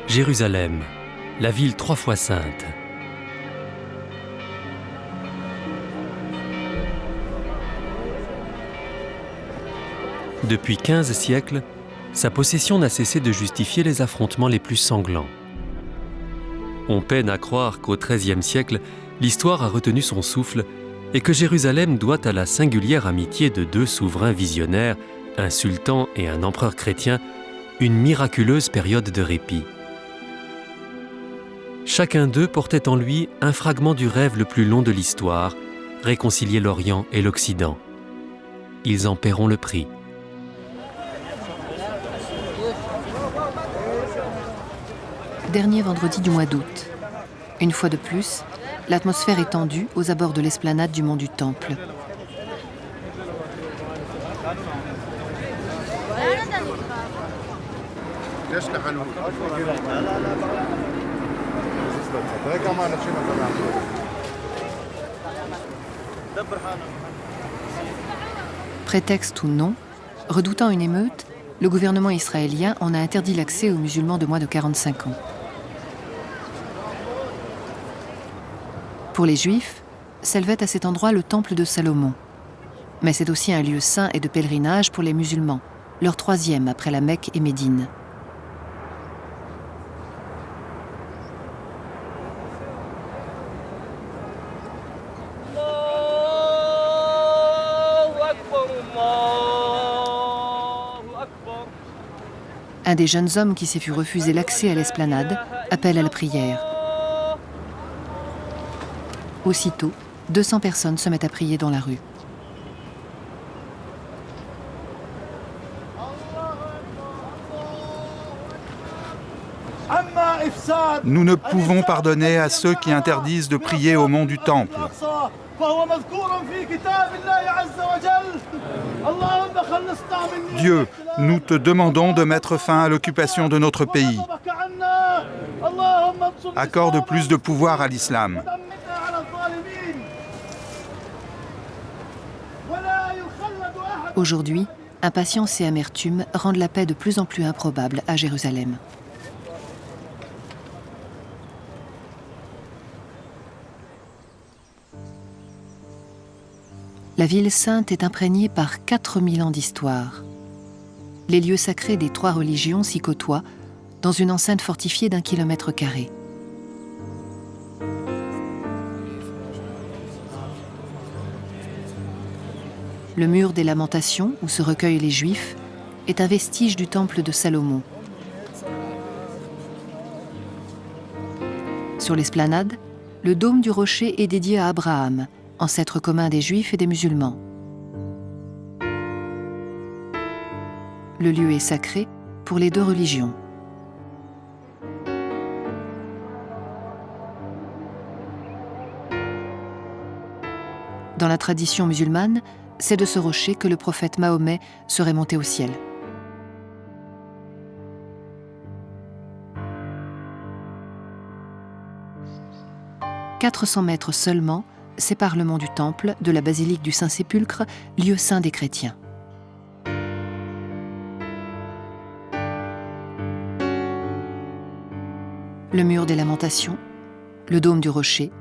Jérusalem, la ville 3 fois sainte. Depuis 15 siècles, sa possession n'a cessé de justifier les affrontements les plus sanglants. On peine à croire qu'au XIIIe siècle, l'histoire a retenu son souffle et que Jérusalem doit à la singulière amitié de deux souverains visionnaires, un sultan et un empereur chrétien, une miraculeuse période de répit. Chacun d'eux portait en lui un fragment du rêve le plus long de l'histoire, réconcilier l'Orient et l'Occident. Ils en paieront le prix. Dernier vendredi du mois d'août. Une fois de plus, l'atmosphère est tendue aux abords de l'esplanade du mont du Temple. Prétexte ou non, redoutant une émeute, le gouvernement israélien en a interdit l'accès aux musulmans de moins de 45 ans. Pour les Juifs, s'élevait à cet endroit le temple de Salomon. Mais c'est aussi un lieu saint et de pèlerinage pour les musulmans, leur troisième après la Mecque et Médine. Un des jeunes hommes qui s'est vu refuser l'accès à l'esplanade appelle à la prière. Aussitôt, 200 personnes se mettent à prier dans la rue. Nous ne pouvons pardonner à ceux qui interdisent de prier au mont du Temple. Dieu, nous te demandons de mettre fin à l'occupation de notre pays. Accorde plus de pouvoir à l'islam. Aujourd'hui, impatience et amertume rendent la paix de plus en plus improbable à Jérusalem. La ville sainte est imprégnée par 4000 ans d'histoire. Les lieux sacrés des trois religions s'y côtoient dans une enceinte fortifiée d'1 km². Le mur des Lamentations, où se recueillent les Juifs, est un vestige du temple de Salomon. Sur l'esplanade, le dôme du rocher est dédié à Abraham, ancêtre commun des Juifs et des musulmans. Le lieu est sacré pour les deux religions. Dans la tradition musulmane, c'est de ce rocher que le prophète Mahomet serait monté au ciel. « 400 mètres seulement séparent le mont du Temple de la basilique du Saint-Sépulcre, lieu saint des chrétiens. Le mur des Lamentations, le dôme du rocher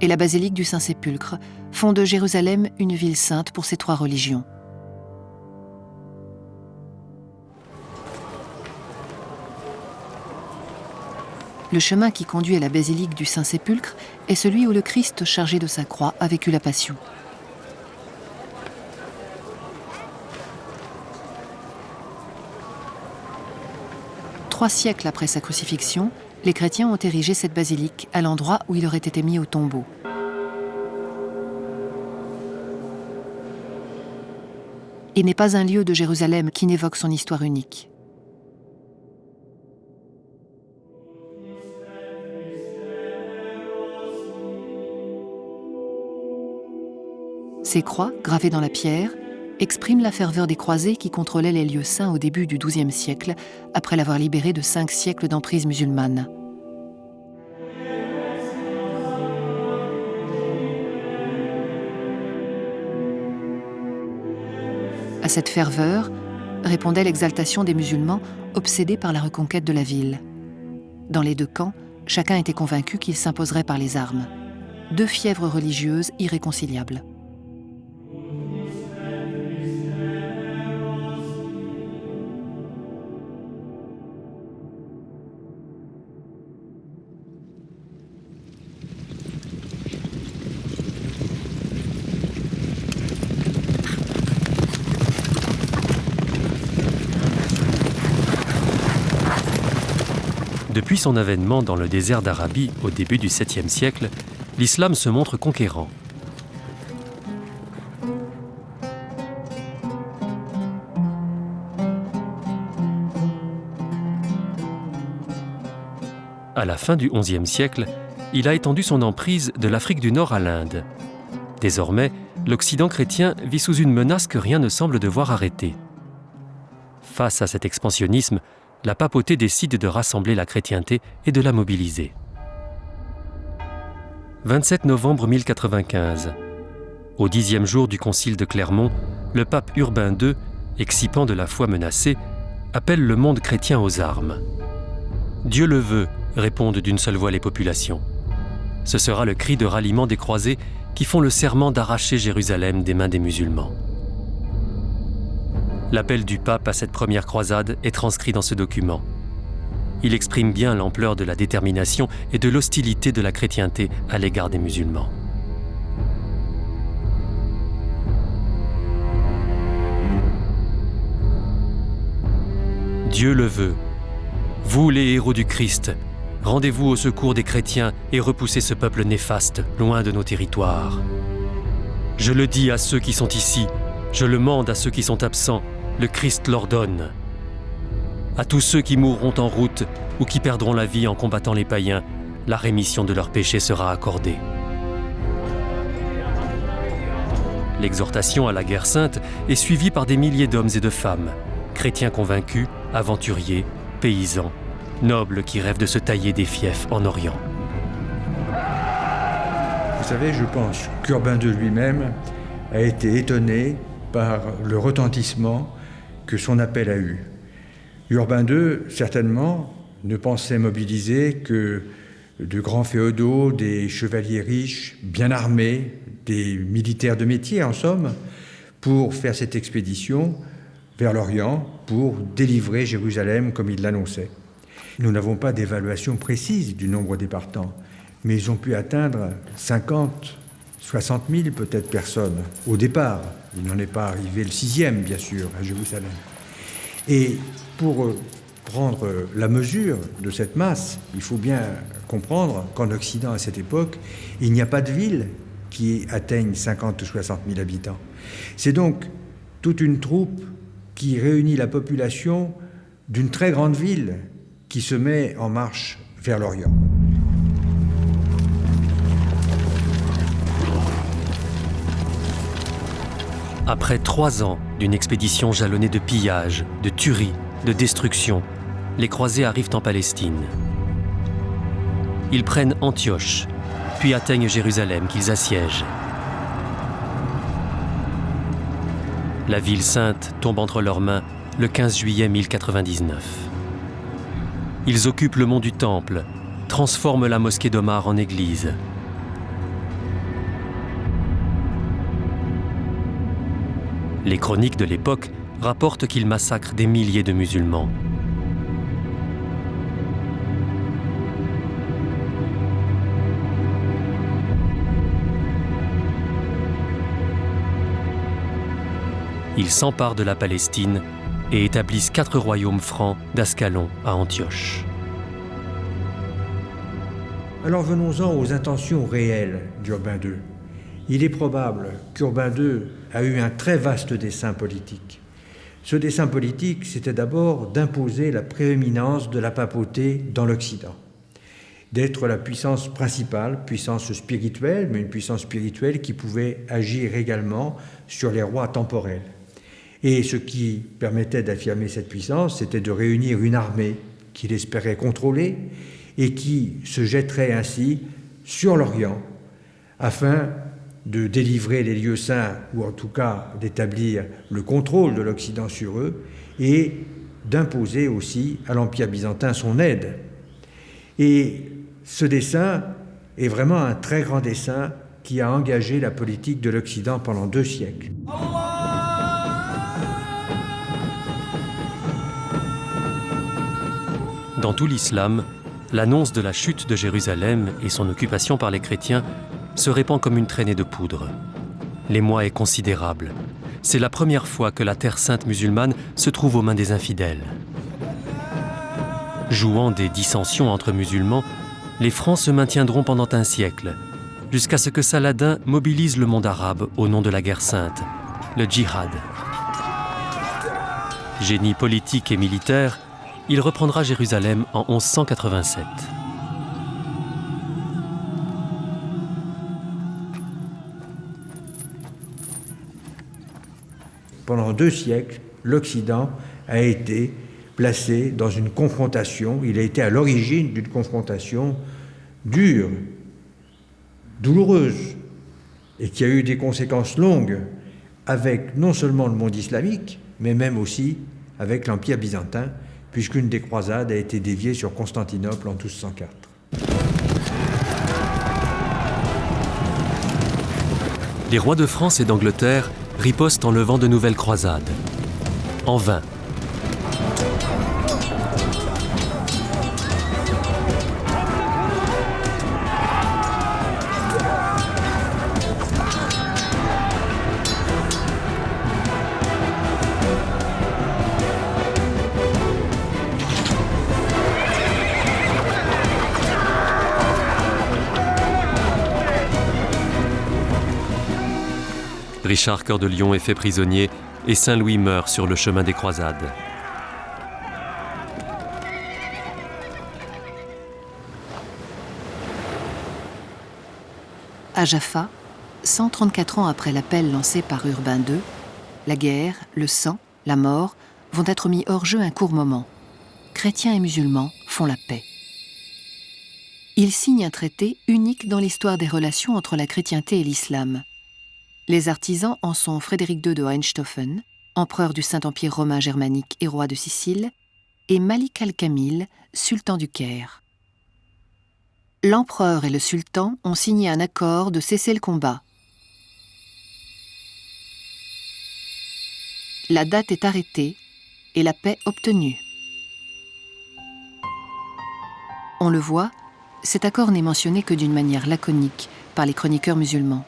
et la basilique du Saint-Sépulcre font de Jérusalem une ville sainte pour ces trois religions. Le chemin qui conduit à la basilique du Saint-Sépulcre est celui où le Christ chargé de sa croix a vécu la Passion. Trois siècles après sa crucifixion, les chrétiens ont érigé cette basilique à l'endroit où il aurait été mis au tombeau. Il n'est pas un lieu de Jérusalem qui n'évoque son histoire unique. Ces croix, gravées dans la pierre, expriment la ferveur des croisés qui contrôlaient les lieux saints au début du XIIe siècle, après l'avoir libéré de 5 siècles d'emprise musulmane. À cette ferveur répondait l'exaltation des musulmans obsédés par la reconquête de la ville. Dans les deux camps, chacun était convaincu qu'il s'imposerait par les armes. Deux fièvres religieuses irréconciliables. Depuis son avènement dans le désert d'Arabie au début du 7e siècle, l'islam se montre conquérant. À la fin du XIe siècle, il a étendu son emprise de l'Afrique du Nord à l'Inde. Désormais, l'Occident chrétien vit sous une menace que rien ne semble devoir arrêter. Face à cet expansionnisme, la papauté décide de rassembler la chrétienté et de la mobiliser. 27 novembre 1095. Au 10e jour du concile de Clermont, le pape Urbain II, excipant de la foi menacée, appelle le monde chrétien aux armes. « Dieu le veut », répondent d'une seule voix les populations. Ce sera le cri de ralliement des croisés qui font le serment d'arracher Jérusalem des mains des musulmans. L'appel du pape à cette première croisade est transcrit dans ce document. Il exprime bien l'ampleur de la détermination et de l'hostilité de la chrétienté à l'égard des musulmans. Dieu le veut. Vous, les héros du Christ, rendez-vous au secours des chrétiens et repoussez ce peuple néfaste, loin de nos territoires. Je le dis à ceux qui sont ici, je le mande à ceux qui sont absents, le Christ l'ordonne. À tous ceux qui mourront en route ou qui perdront la vie en combattant les païens, la rémission de leurs péchés sera accordée. L'exhortation à la guerre sainte est suivie par des milliers d'hommes et de femmes, chrétiens convaincus, aventuriers, paysans, nobles qui rêvent de se tailler des fiefs en Orient. Vous savez, je pense qu'Urbain II lui-même a été étonné par le retentissement que son appel a eu. Urbain II, certainement, ne pensait mobiliser que de grands féodaux, des chevaliers riches, bien armés, des militaires de métier, en somme, pour faire cette expédition vers l'Orient, pour délivrer Jérusalem comme il l'annonçait. Nous n'avons pas d'évaluation précise du nombre des partants, mais ils ont pu atteindre 50, 60 000 peut-être personnes au départ. Il n'en est pas arrivé le 6e, bien sûr, à Jérusalem. Et pour prendre la mesure de cette masse, il faut bien comprendre qu'en Occident, à cette époque, il n'y a pas de ville qui atteigne 50 ou 60 000 habitants. C'est donc toute une troupe qui réunit la population d'une très grande ville qui se met en marche vers l'Orient. Après 3 ans d'une expédition jalonnée de pillages, de tueries, de destruction, les croisés arrivent en Palestine. Ils prennent Antioche, puis atteignent Jérusalem qu'ils assiègent. La ville sainte tombe entre leurs mains le 15 juillet 1099. Ils occupent le mont du Temple, transforment la mosquée d'Omar en église. Les chroniques de l'époque rapportent qu'ils massacrent des milliers de musulmans. Ils s'emparent de la Palestine et établissent 4 royaumes francs d'Ascalon à Antioche. Alors venons-en aux intentions réelles d'Urbain II. Il est probable qu'Urbain II a eu un très vaste dessein politique. Ce dessein politique, c'était d'abord d'imposer la prééminence de la papauté dans l'Occident, d'être la puissance principale, puissance spirituelle, mais une puissance spirituelle qui pouvait agir également sur les rois temporels. Et ce qui permettait d'affirmer cette puissance, c'était de réunir une armée qu'il espérait contrôler et qui se jetterait ainsi sur l'Orient afin de délivrer les lieux saints, ou en tout cas d'établir le contrôle de l'Occident sur eux, et d'imposer aussi à l'Empire byzantin son aide. Et ce dessin est vraiment un très grand dessin qui a engagé la politique de l'Occident pendant 2 siècles. Dans tout l'islam, l'annonce de la chute de Jérusalem et son occupation par les chrétiens se répand comme une traînée de poudre. L'émoi est considérable. C'est la première fois que la terre sainte musulmane se trouve aux mains des infidèles. Jouant des dissensions entre musulmans, les Francs se maintiendront pendant un siècle, jusqu'à ce que Saladin mobilise le monde arabe au nom de la guerre sainte, le djihad. Génie politique et militaire, il reprendra Jérusalem en 1187. Pendant 2 siècles, l'Occident a été placé dans une confrontation. Il a été à l'origine d'une confrontation dure, douloureuse, et qui a eu des conséquences longues avec non seulement le monde islamique, mais même aussi avec l'Empire byzantin, puisqu'une des croisades a été déviée sur Constantinople en 1204. Les rois de France et d'Angleterre ripostent en levant de nouvelles croisades. En vain. Richard Cœur de Lion est fait prisonnier et Saint-Louis meurt sur le chemin des croisades. À Jaffa, 134 ans après l'appel lancé par Urbain II, la guerre, le sang, la mort vont être mis hors jeu un court moment. Chrétiens et musulmans font la paix. Ils signent un traité unique dans l'histoire des relations entre la chrétienté et l'islam. Les artisans en sont Frédéric II de Hohenstaufen, empereur du Saint-Empire romain germanique et roi de Sicile, et Malik al-Kamil, sultan du Caire. L'empereur et le sultan ont signé un accord de cesser le combat. La date est arrêtée et la paix obtenue. On le voit, cet accord n'est mentionné que d'une manière laconique par les chroniqueurs musulmans.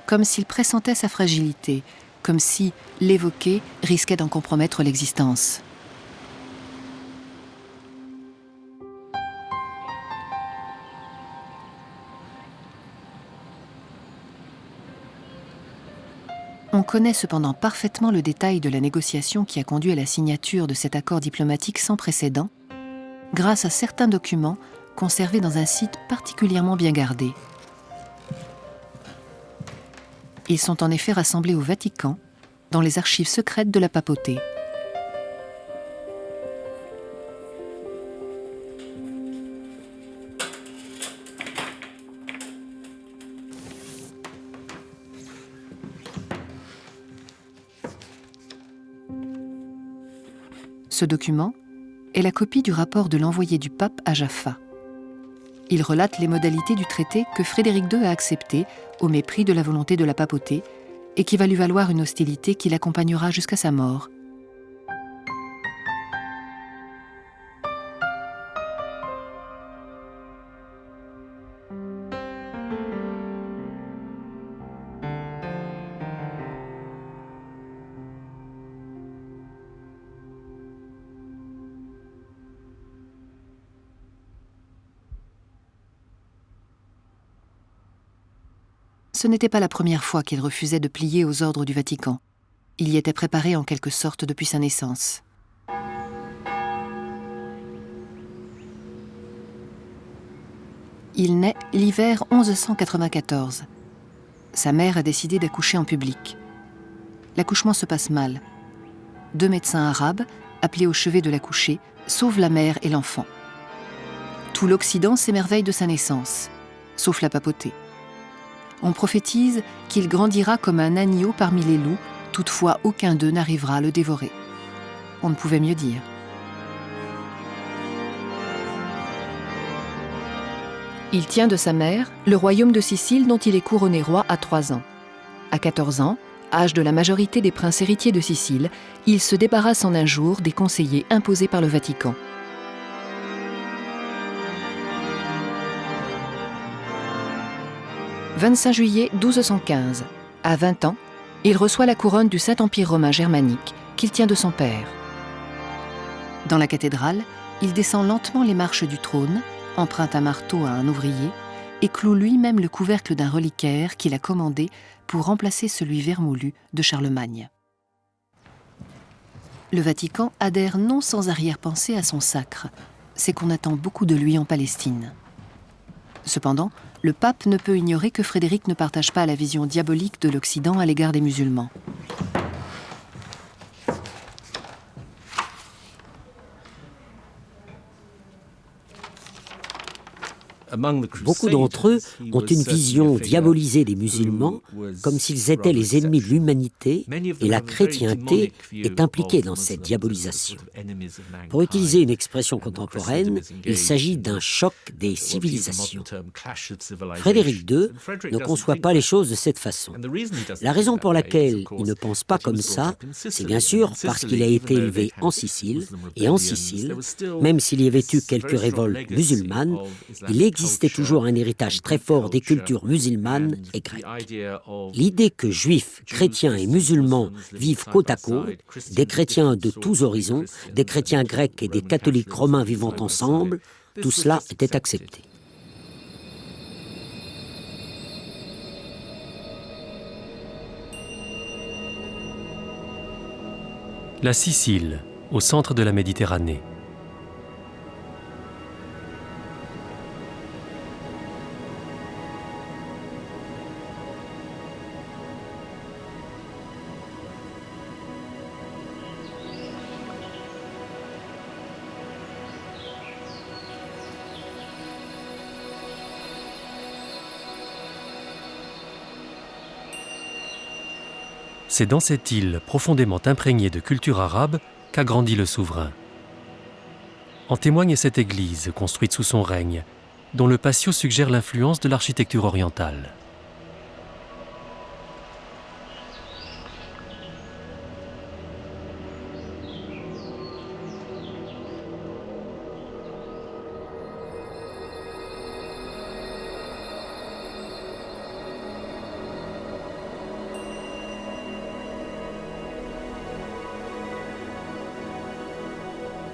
Comme s'il pressentait sa fragilité, comme si l'évoquer risquait d'en compromettre l'existence. On connaît cependant parfaitement le détail de la négociation qui a conduit à la signature de cet accord diplomatique sans précédent, grâce à certains documents conservés dans un site particulièrement bien gardé. Ils sont en effet rassemblés au Vatican, dans les archives secrètes de la papauté. Ce document est la copie du rapport de l'envoyé du pape à Jaffa. Il relate les modalités du traité que Frédéric II a accepté au mépris de la volonté de la papauté et qui va lui valoir une hostilité qui l'accompagnera jusqu'à sa mort. Ce n'était pas la première fois qu'il refusait de plier aux ordres du Vatican. Il y était préparé en quelque sorte depuis sa naissance. Il naît l'hiver 1194. Sa mère a décidé d'accoucher en public. L'accouchement se passe mal. 2 médecins arabes, appelés au chevet de l'accouchée, sauvent la mère et l'enfant. Tout l'Occident s'émerveille de sa naissance, sauf la papauté. On prophétise qu'il grandira comme un agneau parmi les loups, toutefois aucun d'eux n'arrivera à le dévorer. On ne pouvait mieux dire. Il tient de sa mère le royaume de Sicile dont il est couronné roi à 3 ans. À 14 ans, âge de la majorité des princes héritiers de Sicile, il se débarrasse en un jour des conseillers imposés par le Vatican. « 25 juillet 1215. À 20 ans, il reçoit la couronne du Saint-Empire romain germanique qu'il tient de son père. Dans la cathédrale, il descend lentement les marches du trône, emprunte un marteau à un ouvrier et cloue lui-même le couvercle d'un reliquaire qu'il a commandé pour remplacer celui vermoulu de Charlemagne. Le Vatican adhère non sans arrière-pensée à son sacre. C'est qu'on attend beaucoup de lui en Palestine. Cependant, le pape ne peut ignorer que Frédéric ne partage pas la vision diabolique de l'Occident à l'égard des musulmans. Beaucoup d'entre eux ont une vision diabolisée des musulmans, comme s'ils étaient les ennemis de l'humanité, et la chrétienté est impliquée dans cette diabolisation. Pour utiliser une expression contemporaine, il s'agit d'un choc des civilisations. Frédéric II ne conçoit pas les choses de cette façon. La raison pour laquelle il ne pense pas comme ça, c'est bien sûr parce qu'il a été élevé en Sicile, et en Sicile, même s'il y avait eu quelques révoltes musulmanes, il existait toujours un héritage très fort des cultures musulmanes et grecques. L'idée que juifs, chrétiens et musulmans vivent côte à côte, des chrétiens de tous horizons, des chrétiens grecs et des catholiques romains vivant ensemble, tout cela était accepté. La Sicile, au centre de la Méditerranée. C'est dans cette île profondément imprégnée de culture arabe qu'a grandi le souverain. En témoigne cette église construite sous son règne, dont le patio suggère l'influence de l'architecture orientale.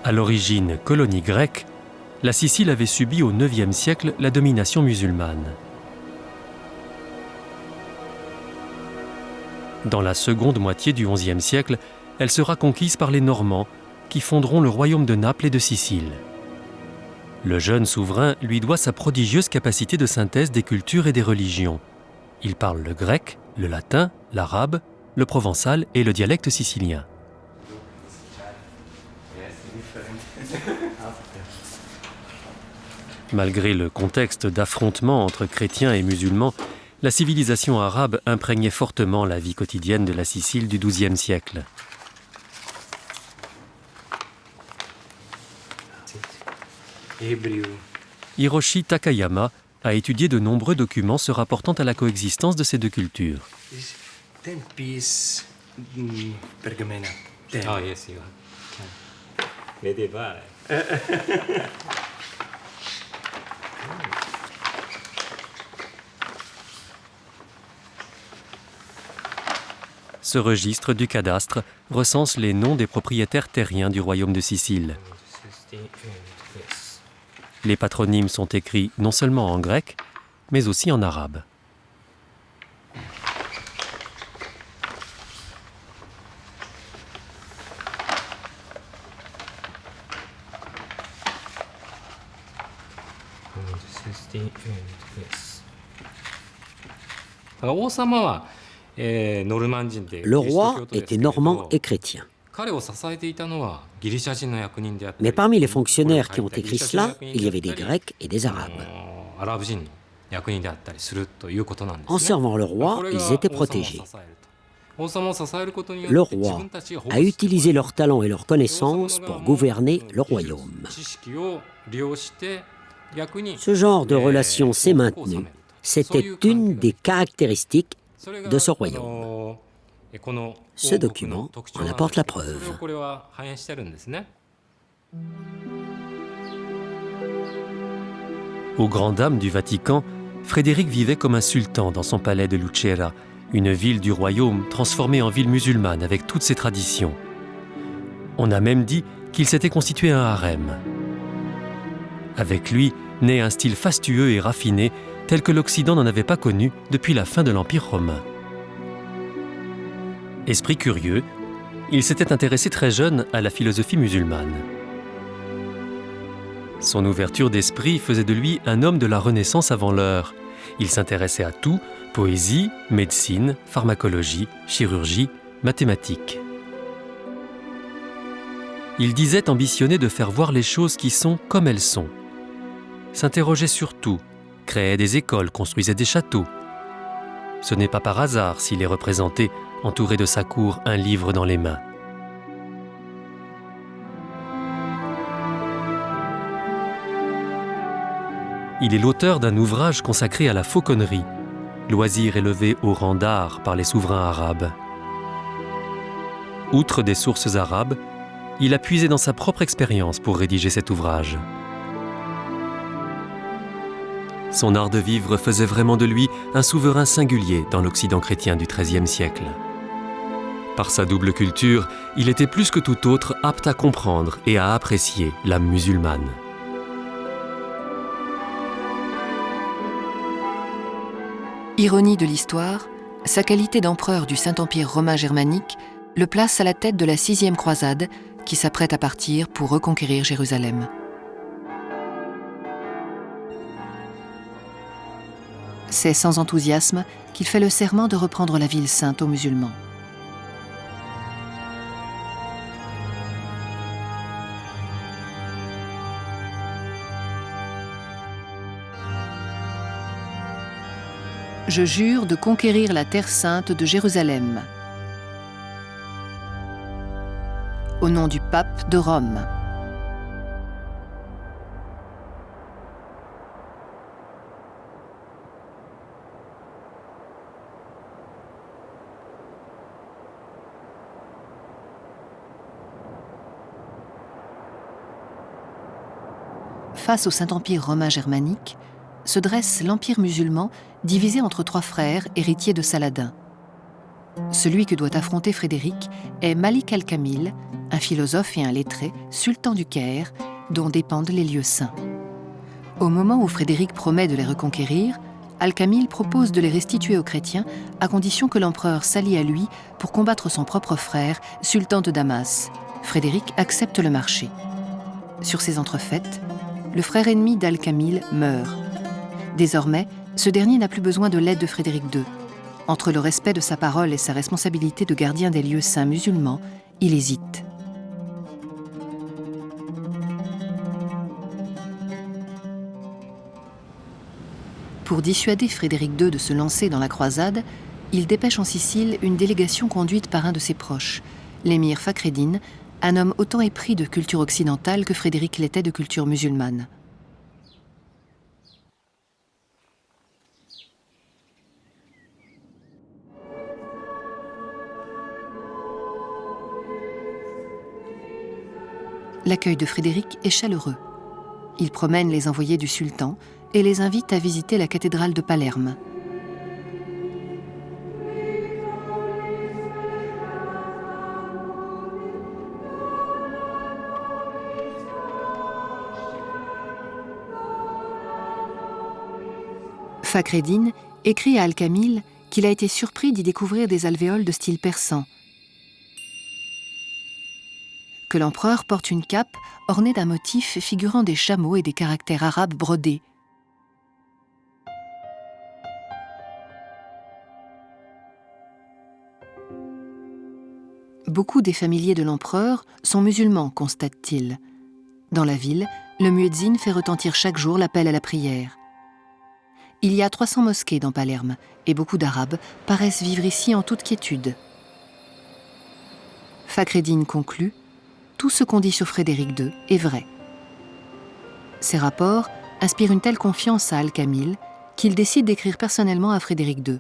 À l'origine colonie grecque, la Sicile avait subi au IXe siècle la domination musulmane. Dans la seconde moitié du XIe siècle, elle sera conquise par les Normands, qui fonderont le royaume de Naples et de Sicile. Le jeune souverain lui doit sa prodigieuse capacité de synthèse des cultures et des religions. Il parle le grec, le latin, l'arabe, le provençal et le dialecte sicilien. Malgré le contexte d'affrontement entre chrétiens et musulmans, la civilisation arabe imprégnait fortement la vie quotidienne de la Sicile du XIIe siècle. Hiroshi Takayama a étudié de nombreux documents se rapportant à la coexistence de ces deux cultures. Ce registre du cadastre recense les noms des propriétaires terriens du royaume de Sicile. Les patronymes sont écrits non seulement en grec, mais aussi en arabe. Le roi était normand et chrétien. Mais parmi les fonctionnaires qui ont écrit cela, il y avait des Grecs et des Arabes. En servant le roi, ils étaient protégés. Le roi a utilisé leur talent et leur connaissance pour gouverner le royaume. Ce genre de relation s'est maintenu. C'était une des caractéristiques de ce royaume. Ce document en apporte la preuve. Aux grandes dames du Vatican, Frédéric vivait comme un sultan dans son palais de Lucera, une ville du royaume transformée en ville musulmane avec toutes ses traditions. On a même dit qu'il s'était constitué un harem. Avec lui naît un style fastueux et raffiné tel que l'Occident n'en avait pas connu depuis la fin de l'Empire romain. Esprit curieux, il s'était intéressé très jeune à la philosophie musulmane. Son ouverture d'esprit faisait de lui un homme de la Renaissance avant l'heure. Il s'intéressait à tout, poésie, médecine, pharmacologie, chirurgie, mathématiques. Il disait ambitionner de faire voir les choses qui sont comme elles sont. S'interrogeait sur tout, créait des écoles, construisait des châteaux. Ce n'est pas par hasard s'il est représenté, entouré de sa cour, un livre dans les mains. Il est l'auteur d'un ouvrage consacré à la fauconnerie, loisir élevé au rang d'art par les souverains arabes. Outre des sources arabes, il a puisé dans sa propre expérience pour rédiger cet ouvrage. Son art de vivre faisait vraiment de lui un souverain singulier dans l'Occident chrétien du XIIIe siècle. Par sa double culture, il était plus que tout autre apte à comprendre et à apprécier l'âme musulmane. Ironie de l'histoire, sa qualité d'empereur du Saint-Empire romain germanique le place à la tête de la 6e croisade qui s'apprête à partir pour reconquérir Jérusalem. C'est sans enthousiasme qu'il fait le serment de reprendre la ville sainte aux musulmans. Je jure de conquérir la terre sainte de Jérusalem. Au nom du pape de Rome. Face au Saint-Empire romain germanique, se dresse l'Empire musulman divisé entre 3 frères héritiers de Saladin. Celui que doit affronter Frédéric est Malik al-Kamil, un philosophe et un lettré, sultan du Caire, dont dépendent les lieux saints. Au moment où Frédéric promet de les reconquérir, al-Kamil propose de les restituer aux chrétiens à condition que l'empereur s'allie à lui pour combattre son propre frère, sultan de Damas. Frédéric accepte le marché. Sur ces entrefaites, le frère ennemi d'al-Kamil meurt. Désormais, ce dernier n'a plus besoin de l'aide de Frédéric II. Entre le respect de sa parole et sa responsabilité de gardien des lieux saints musulmans, il hésite. Pour dissuader Frédéric II de se lancer dans la croisade, il dépêche en Sicile une délégation conduite par un de ses proches, l'émir Fakhreddin, un homme autant épris de culture occidentale que Frédéric l'était de culture musulmane. L'accueil de Frédéric est chaleureux. Il promène les envoyés du sultan et les invite à visiter la cathédrale de Palerme. Fakhreddin écrit à al-Kamil qu'il a été surpris d'y découvrir des alvéoles de style persan, que l'empereur porte une cape ornée d'un motif figurant des chameaux et des caractères arabes brodés. Beaucoup des familiers de l'empereur sont musulmans, constate-t-il. Dans la ville, le muezzin fait retentir chaque jour l'appel à la prière. Il y a 300 mosquées dans Palerme et beaucoup d'Arabes paraissent vivre ici en toute quiétude. Fakhreddin conclut: tout ce qu'on dit sur Frédéric II est vrai. Ces rapports inspire une telle confiance à Al-Kamil qu'il décide d'écrire personnellement à Frédéric II.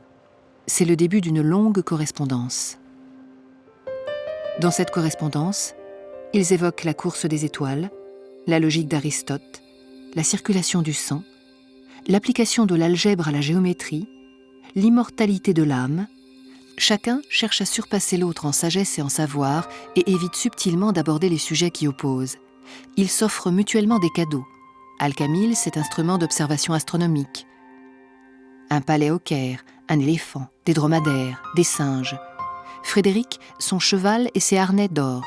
C'est le début d'une longue correspondance. Dans cette correspondance, ils évoquent la course des étoiles, la logique d'Aristote, la circulation du sang, l'application de l'algèbre à la géométrie, l'immortalité de l'âme. Chacun cherche à surpasser l'autre en sagesse et en savoir et évite subtilement d'aborder les sujets qui opposent. Ils s'offrent mutuellement des cadeaux. Al-Kamil, cet instrument d'observation astronomique. Un palais au Caire, un éléphant, des dromadaires, des singes. Frédéric, son cheval et ses harnais d'or.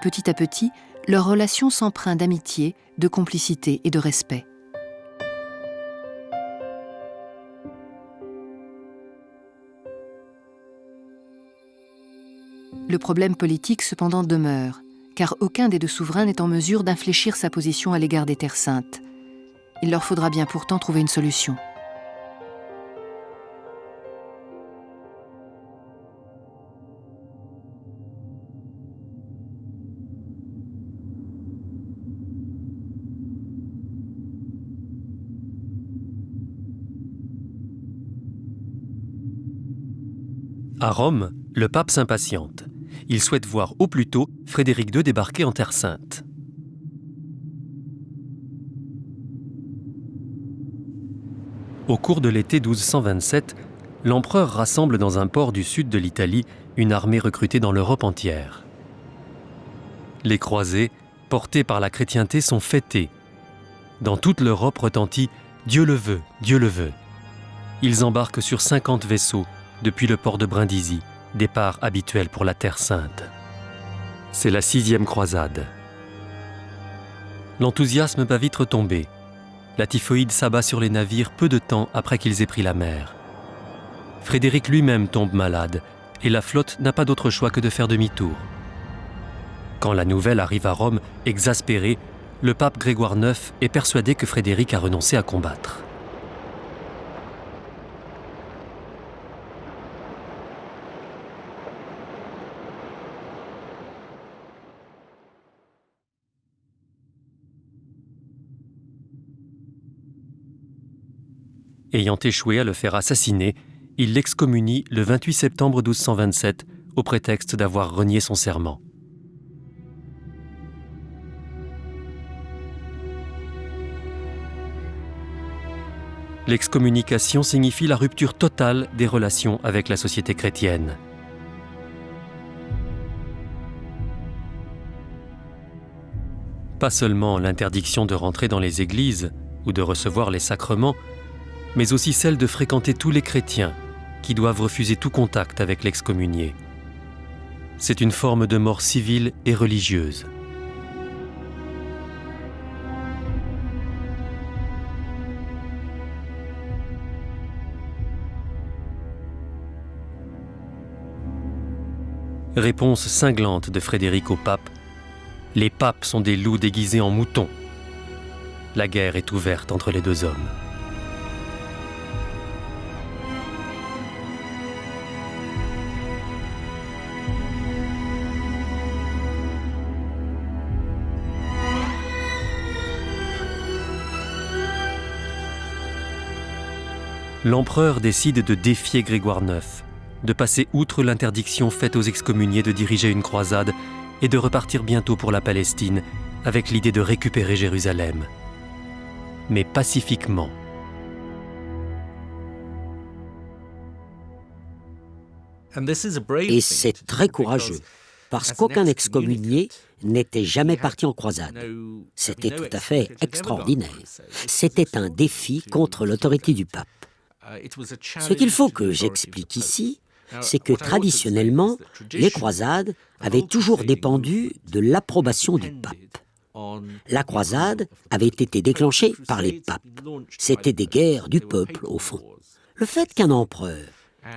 Petit à petit, leur relation s'empreint d'amitié, de complicité et de respect. Le problème politique cependant demeure, car aucun des deux souverains n'est en mesure d'infléchir sa position à l'égard des Terres Saintes. Il leur faudra bien pourtant trouver une solution. À Rome, le pape s'impatiente. Il souhaite voir au plus tôt Frédéric II débarquer en Terre Sainte. Au cours de l'été 1227, l'empereur rassemble dans un port du sud de l'Italie une armée recrutée dans l'Europe entière. Les croisés, portés par la chrétienté, sont fêtés. Dans toute l'Europe retentit « Dieu le veut, Dieu le veut ». Ils embarquent sur 50 vaisseaux depuis le port de Brindisi, départ habituel pour la Terre Sainte. C'est la 6e croisade. L'enthousiasme va vite retomber. La typhoïde s'abat sur les navires peu de temps après qu'ils aient pris la mer. Frédéric lui-même tombe malade et la flotte n'a pas d'autre choix que de faire demi-tour. Quand la nouvelle arrive à Rome, exaspéré, le pape Grégoire IX est persuadé que Frédéric a renoncé à combattre. Ayant échoué à le faire assassiner, il l'excommunie le 28 septembre 1227 au prétexte d'avoir renié son serment. L'excommunication signifie la rupture totale des relations avec la société chrétienne. Pas seulement l'interdiction de rentrer dans les églises ou de recevoir les sacrements, mais aussi celle de fréquenter tous les chrétiens qui doivent refuser tout contact avec l'excommunié. C'est une forme de mort civile et religieuse. Réponse cinglante de Frédéric au pape. Les papes sont des loups déguisés en moutons. La guerre est ouverte entre les deux hommes. L'empereur décide de défier Grégoire IX, de passer outre l'interdiction faite aux excommuniés de diriger une croisade et de repartir bientôt pour la Palestine avec l'idée de récupérer Jérusalem. Mais pacifiquement. Et c'est très courageux, parce qu'aucun excommunié n'était jamais parti en croisade. C'était tout à fait extraordinaire. C'était un défi contre l'autorité du pape. Ce qu'il faut que j'explique ici, c'est que traditionnellement, les croisades avaient toujours dépendu de l'approbation du pape. La croisade avait été déclenchée par les papes. C'était des guerres du peuple, au fond. Le fait qu'un empereur,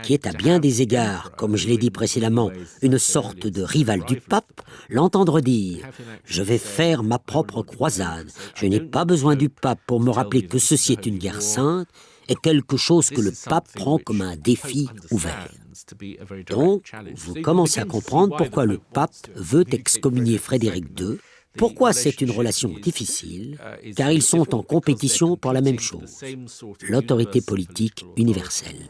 qui est à bien des égards, comme je l'ai dit précédemment, une sorte de rival du pape, l'entendre dire « Je vais faire ma propre croisade, je n'ai pas besoin du pape pour me rappeler que ceci est une guerre sainte », est quelque chose que le pape prend comme un défi ouvert. Donc, vous commencez à comprendre pourquoi le pape veut excommunier Frédéric II Pourquoi c'est une relation difficile? Car ils sont en compétition pour la même chose, l'autorité politique universelle.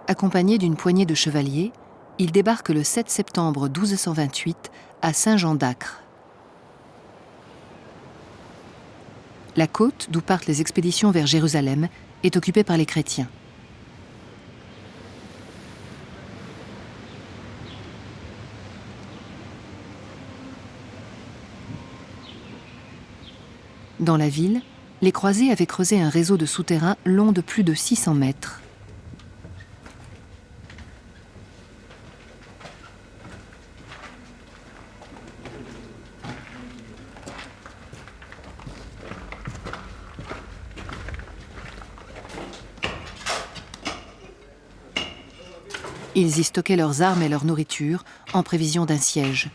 Accompagné d'une poignée de chevaliers, il débarque le 7 septembre 1228 à Saint-Jean d'Acre. La côte, d'où partent les expéditions vers Jérusalem, est occupée par les chrétiens. Dans la ville, les croisés avaient creusé un réseau de souterrains long de plus de 600 mètres. Ils y stockaient leurs armes et leur nourriture en prévision d'un siège.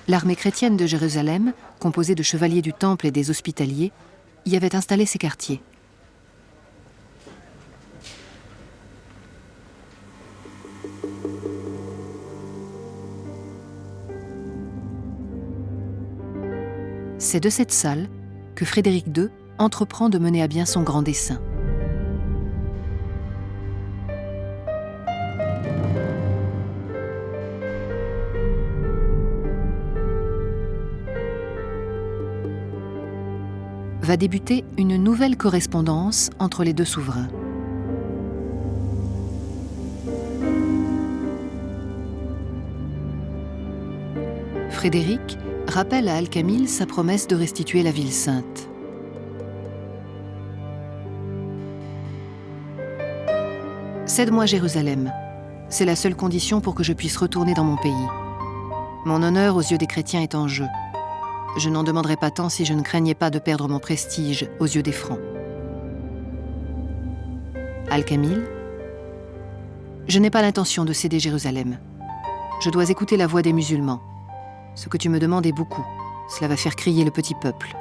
L'armée chrétienne de Jérusalem, composée de chevaliers du Temple et des hospitaliers, y avait installé ses quartiers. C'est de cette salle que Frédéric II entreprend de mener à bien son grand dessein. Va débuter une nouvelle correspondance entre les deux souverains. Frédéric rappelle à Al-Kamil sa promesse de restituer la ville sainte. Cède-moi Jérusalem. C'est la seule condition pour que je puisse retourner dans mon pays. Mon honneur aux yeux des chrétiens est en jeu. Je n'en demanderais pas tant si je ne craignais pas de perdre mon prestige aux yeux des Francs. Al-Kamil, je n'ai pas l'intention de céder Jérusalem. Je dois écouter la voix des musulmans. Ce que tu me demandes est beaucoup. Cela va faire crier le petit peuple.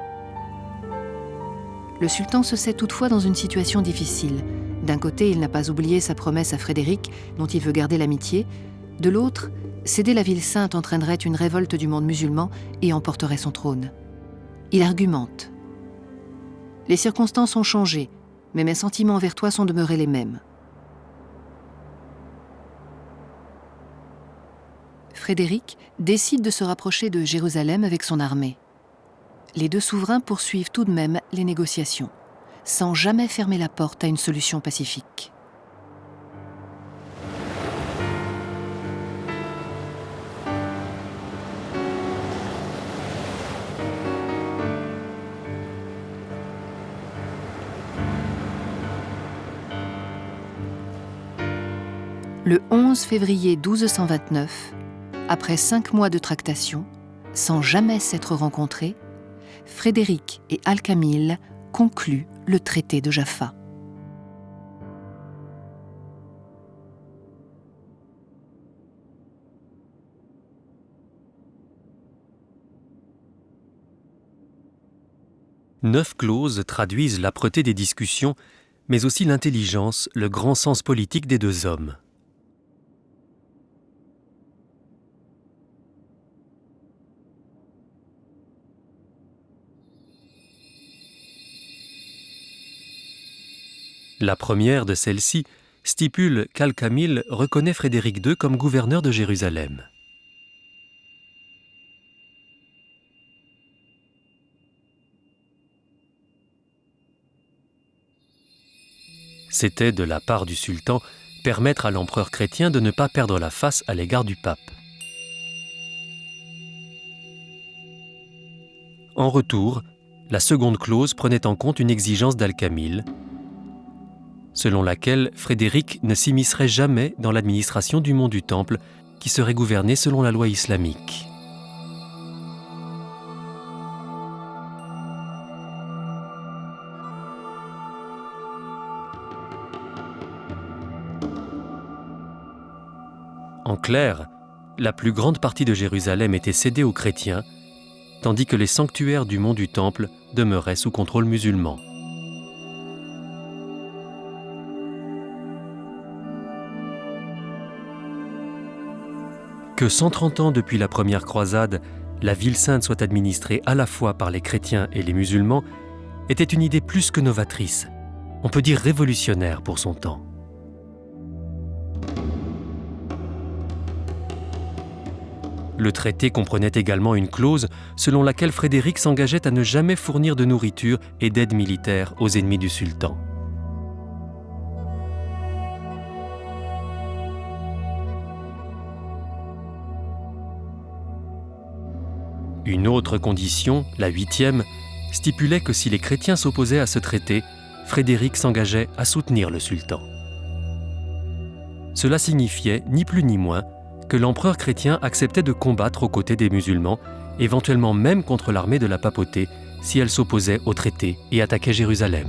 Le sultan se sait toutefois dans une situation difficile. D'un côté, il n'a pas oublié sa promesse à Frédéric, dont il veut garder l'amitié. De l'autre, céder la ville sainte entraînerait une révolte du monde musulman et emporterait son trône. Il argumente. Les circonstances ont changé, mais mes sentiments envers toi sont demeurés les mêmes. Frédéric décide de se rapprocher de Jérusalem avec son armée. Les deux souverains poursuivent tout de même les négociations, sans jamais fermer la porte à une solution pacifique. Le 11 février 1229, après 5 mois de tractation, sans jamais s'être rencontrés, Frédéric et Al-Kamil concluent le traité de Jaffa. Neuf clauses traduisent l'âpreté des discussions, mais aussi l'intelligence, le grand sens politique des deux hommes. La première de celles-ci stipule qu'Al-Kamil reconnaît Frédéric II comme gouverneur de Jérusalem. C'était, de la part du sultan, permettre à l'empereur chrétien de ne pas perdre la face à l'égard du pape. En retour, la seconde clause prenait en compte une exigence d'Al-Kamil, selon laquelle Frédéric ne s'immiscerait jamais dans l'administration du mont du Temple, qui serait gouverné selon la loi islamique. En clair, la plus grande partie de Jérusalem était cédée aux chrétiens, tandis que les sanctuaires du mont du Temple demeuraient sous contrôle musulman. Que 130 ans depuis la première croisade, la ville sainte soit administrée à la fois par les chrétiens et les musulmans était une idée plus que novatrice, on peut dire révolutionnaire pour son temps. Le traité comprenait également une clause selon laquelle Frédéric s'engageait à ne jamais fournir de nourriture et d'aide militaire aux ennemis du sultan. Une autre condition, la 8e, stipulait que si les chrétiens s'opposaient à ce traité, Frédéric s'engageait à soutenir le sultan. Cela signifiait, ni plus ni moins, que l'empereur chrétien acceptait de combattre aux côtés des musulmans, éventuellement même contre l'armée de la papauté, si elle s'opposait au traité et attaquait Jérusalem.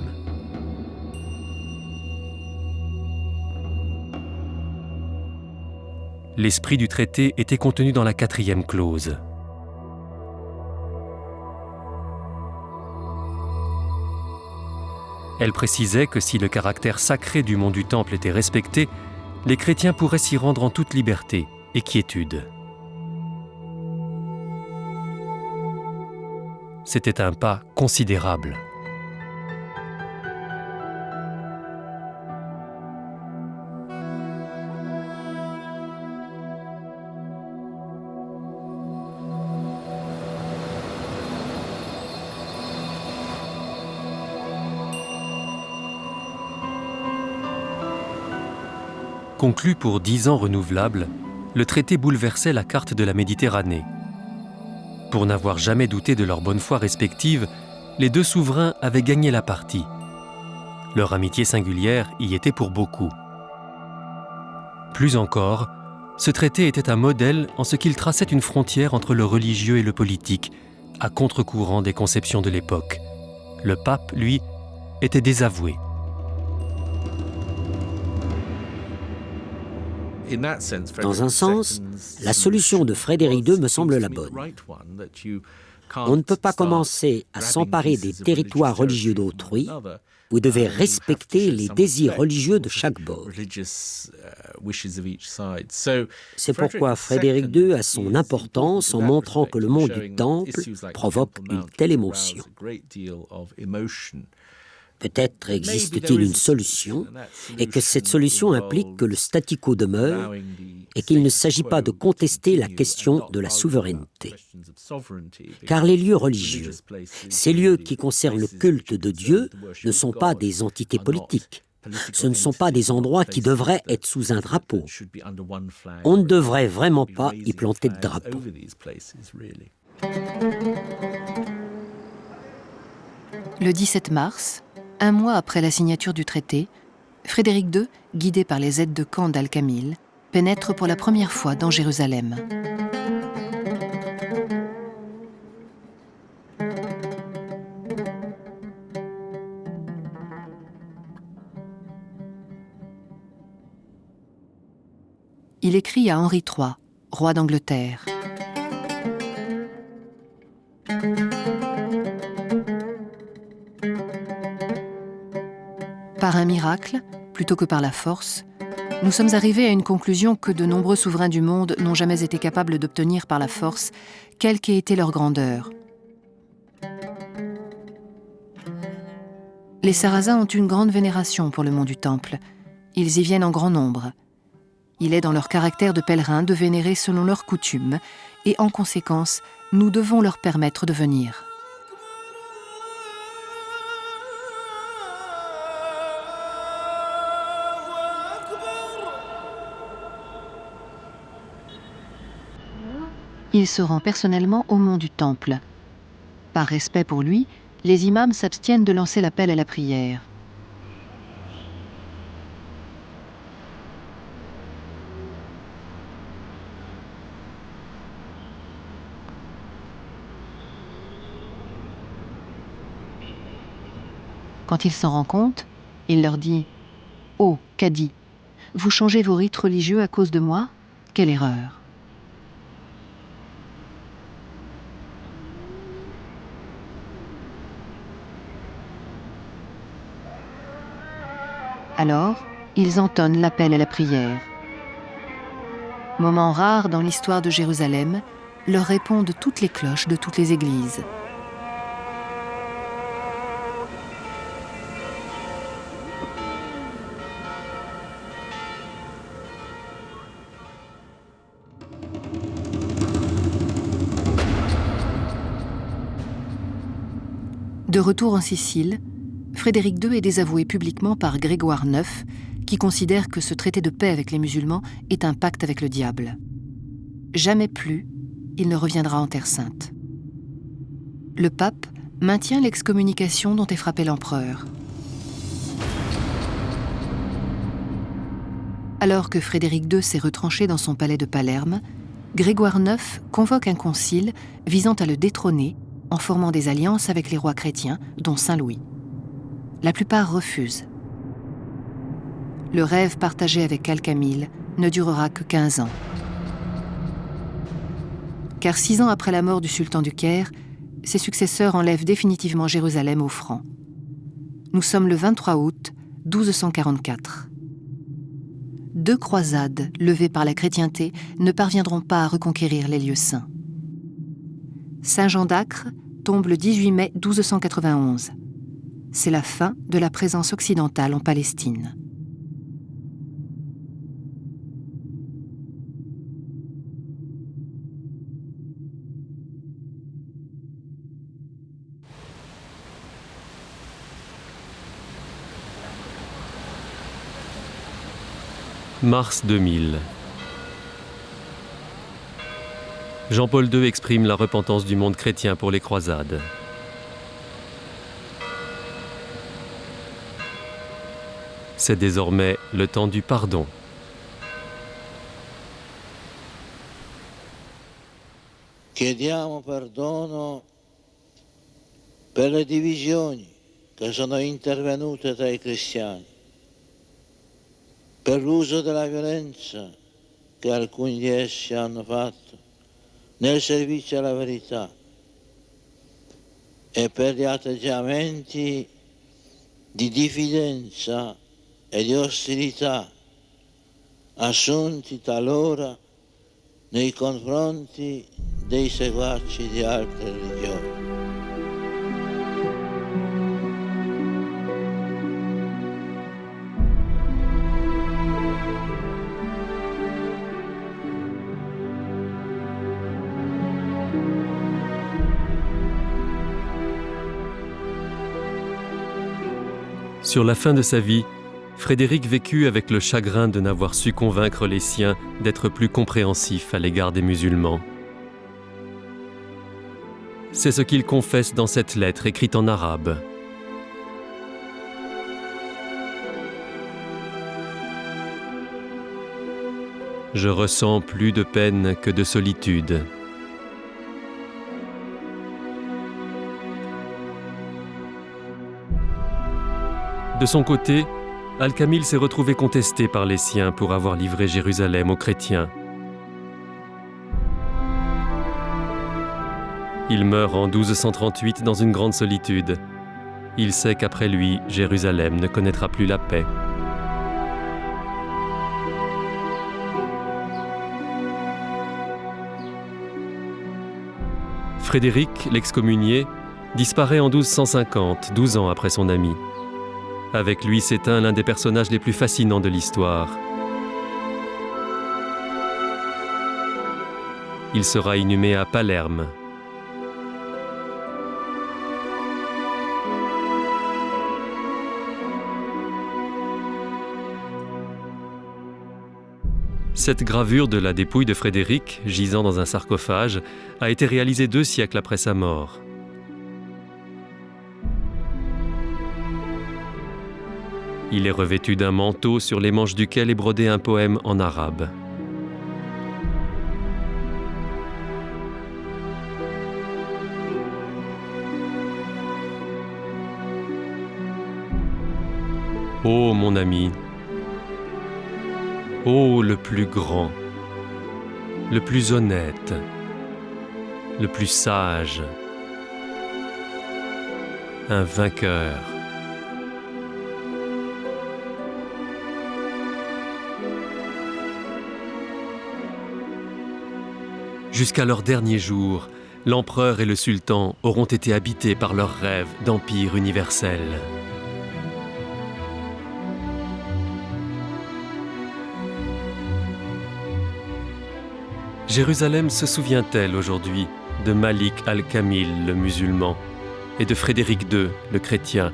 L'esprit du traité était contenu dans la 4e clause. Elle précisait que si le caractère sacré du mont du Temple était respecté, les chrétiens pourraient s'y rendre en toute liberté et quiétude. C'était un pas considérable. Conclu pour 10 ans renouvelables, le traité bouleversait la carte de la Méditerranée. Pour n'avoir jamais douté de leur bonne foi respective, les deux souverains avaient gagné la partie. Leur amitié singulière y était pour beaucoup. Plus encore, ce traité était un modèle en ce qu'il traçait une frontière entre le religieux et le politique, à contre-courant des conceptions de l'époque. Le pape, lui, était désavoué. Dans un sens, la solution de Frédéric II me semble la bonne. On ne peut pas commencer à s'emparer des territoires religieux d'autrui. Vous devez respecter les désirs religieux de chaque bord. C'est pourquoi Frédéric II a son importance en montrant que le mont du Temple provoque une telle émotion. Peut-être existe-t-il une solution, et que cette solution implique que le statu quo demeure, et qu'il ne s'agit pas de contester la question de la souveraineté. Car les lieux religieux, ces lieux qui concernent le culte de Dieu, ne sont pas des entités politiques. Ce ne sont pas des endroits qui devraient être sous un drapeau. On ne devrait vraiment pas y planter de drapeau. Le 17 mars, un mois après la signature du traité, Frédéric II, guidé par les aides de camp d'Al-Kamil, pénètre pour la première fois dans Jérusalem. Il écrit à Henri III, roi d'Angleterre. Par un miracle, plutôt que par la force, nous sommes arrivés à une conclusion que de nombreux souverains du monde n'ont jamais été capables d'obtenir par la force, quelle qu'ait été leur grandeur. Les Sarrasins ont une grande vénération pour le mont du Temple. Ils y viennent en grand nombre. Il est dans leur caractère de pèlerins de vénérer selon leurs coutumes, et en conséquence, nous devons leur permettre de venir. Il se rend personnellement au mont du Temple. Par respect pour lui, les imams s'abstiennent de lancer l'appel à la prière. Quand il s'en rend compte, il leur dit « Oh, cadi, vous changez vos rites religieux à cause de moi? Quelle erreur !» Alors, ils entonnent l'appel à la prière. Moment rare dans l'histoire de Jérusalem, leur répondent toutes les cloches de toutes les églises. De retour en Sicile, Frédéric II est désavoué publiquement par Grégoire IX, qui considère que ce traité de paix avec les musulmans est un pacte avec le diable. Jamais plus, il ne reviendra en Terre Sainte. Le pape maintient l'excommunication dont est frappé l'empereur. Alors que Frédéric II s'est retranché dans son palais de Palerme, Grégoire IX convoque un concile visant à le détrôner en formant des alliances avec les rois chrétiens, dont Saint-Louis. La plupart refusent. Le rêve partagé avec Al-Kamil ne durera que 15 ans. Car 6 ans après la mort du sultan du Caire, ses successeurs enlèvent définitivement Jérusalem aux Francs. Nous sommes le 23 août 1244. 2 croisades levées par la chrétienté ne parviendront pas à reconquérir les lieux saints. Saint Jean d'Acre tombe le 18 mai 1291. C'est la fin de la présence occidentale en Palestine. Mars 2000. Jean-Paul II exprime la repentance du monde chrétien pour les croisades. C'est désormais le temps du pardon. Chiediamo perdono per le divisioni che sono intervenute tra i cristiani, per l'uso della violenza che alcuni di essi hanno fatto nel servizio alla verità e per gli atteggiamenti di diffidenza e di ostilità assunti talora nei confronti dei seguaci di altre religioni. Sur la fin de sa vie, Frédéric vécut avec le chagrin de n'avoir su convaincre les siens d'être plus compréhensifs à l'égard des musulmans. C'est ce qu'il confesse dans cette lettre écrite en arabe. Je ressens plus de peine que de solitude. De son côté, Al-Kamil s'est retrouvé contesté par les siens pour avoir livré Jérusalem aux chrétiens. Il meurt en 1238 dans une grande solitude. Il sait qu'après lui, Jérusalem ne connaîtra plus la paix. Frédéric, l'excommunié, disparaît en 1250, 12 ans après son ami. Avec lui s'éteint l'un des personnages les plus fascinants de l'histoire. Il sera inhumé à Palerme. Cette gravure de la dépouille de Frédéric, gisant dans un sarcophage, a été réalisée 2 siècles après sa mort. Il est revêtu d'un manteau sur les manches duquel est brodé un poème en arabe. Ô mon ami, ô le plus grand, le plus honnête, le plus sage, un vainqueur. Jusqu'à leur dernier jour, l'empereur et le sultan auront été habités par leur rêve d'empire universel. Jérusalem se souvient-elle aujourd'hui de Malik al-Kamil, le musulman, et de Frédéric II, le chrétien,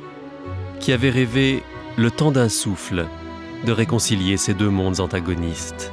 qui avait rêvé, le temps d'un souffle, de réconcilier ces deux mondes antagonistes.